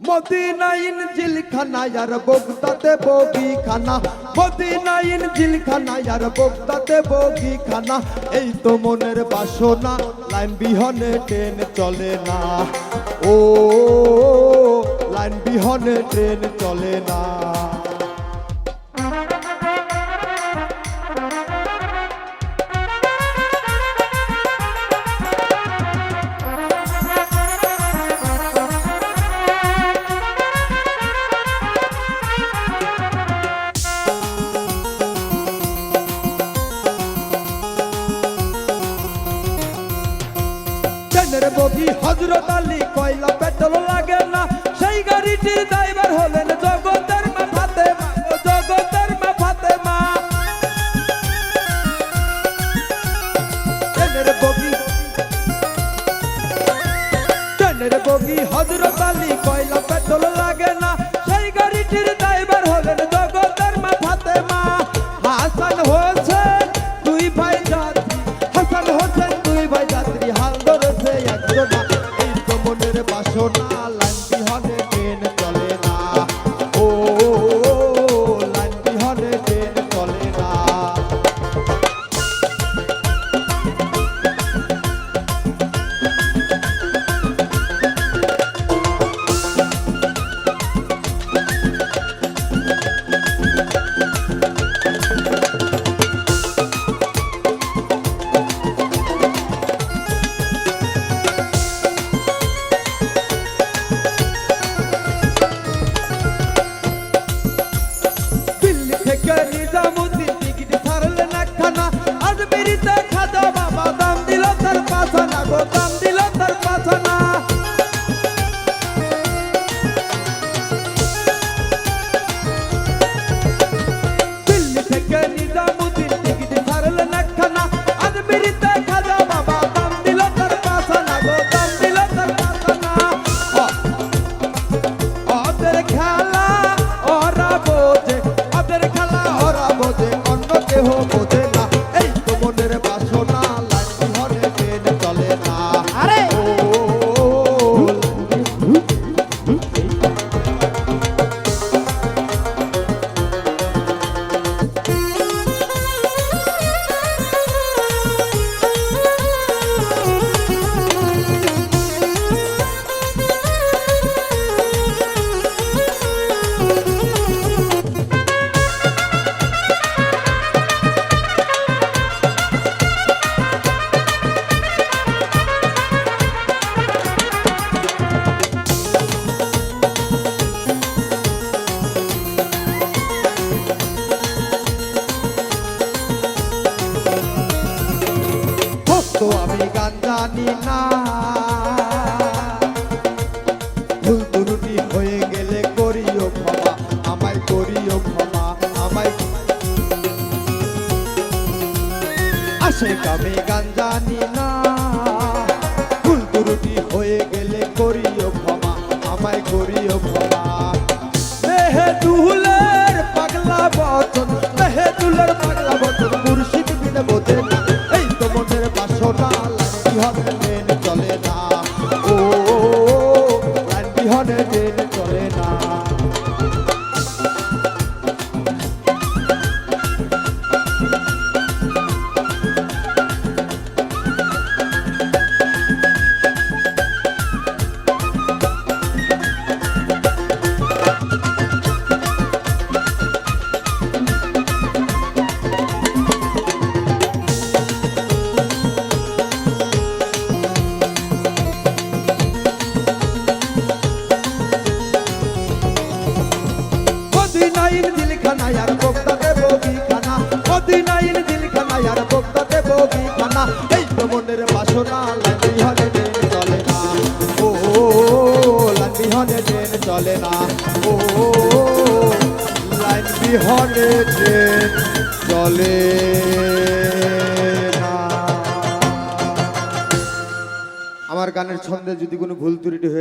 Medina ইনজিল খানা আর বগদাতে বগি খানা, Medina ইনজিল খানা আর বগদাতে বগি খানা। এই তো মনের বাসনা, লাইন বিহনে ট্রেন চলে না। ও লাইন বিহনে ট্রেন চলে না। ট্রেনের বগি হযরত আলী, কয়লা পেট্রোল লাগে না। সেই গাড়িটির ড্রাইভার হলেন জগতের মা ফাতেমা, জগতের মা ফাতেমা। ট্রেনের বগি হযরত আলী, কয়লা পেট্রোল লাগে না। সেই গাড়িটির ড্রাইভার হলেন জগতের মা ফাতেমা। হাসান হোসেন দুই ভাই যাত্রী, হাসান হোসেন দুই ভাই যাত্রী, হাল ধরেছে একজনা। এই তো মনের বাসনা, লাইন বিহনে ট্রেন চলে না। ও লাইন বিহনে ট্রেন চলে না। নিজামুদ্দিন টিকিট ছাড়লেন একখানা, আজমিরিতে খাজা বাবা দাম দিল তার পাছানা গো, দাম দিল তার পাছানা। দিল্লি থেকে নিজামুদ্দিন টিকিট ছাড়লেন একখানা, আজমিরিতে খাজা বাবা দাম দিল তার পাছানা গো, দাম দিল তার পাছানা। ওদের খেলা ওরা বোঝে, ওদের খেলা ওরা বোঝে, অন্য কেহ বোঝে না। এই তো মনের বাসনা, লাইন বিহনে ট্রেন চলে না। আরে তো আমি গান জানি না, ভুল ত্রুটি হয়ে গেলে করিও ক্ষমা, আমায় করিও ক্ষমা, আমায়। আশেক আমি গান জানি না, ভুল ত্রুটি হয়ে গেলে করিও ক্ষমা, আমায় করিও ক্ষমা। মেহেদুলের পাগলা বচন, মেহেদুলের পাগলা বচন, মুর্শিদ বিনে বোঝে না। এই তো মনের বাসনা, লাইন বিহনে ট্রেন চলে না। ও লাইন বিহনে ট্রেন চলে না। মদিনা ইনজিল খানা আর বগদাতে বগি খানা, মদিনা ইনজিল খানা আর বগদাতে বগি খানা। এই তো মনের বাসনা, লাইন বিহনে ট্রেন চলে না। ও লাইন বিহনে ট্রেন চলে না। ও লাইন বিহনে ট্রেন চলে না। আমার গানের ছন্দে যদি কোনো ভুল ত্রুটি হয়ে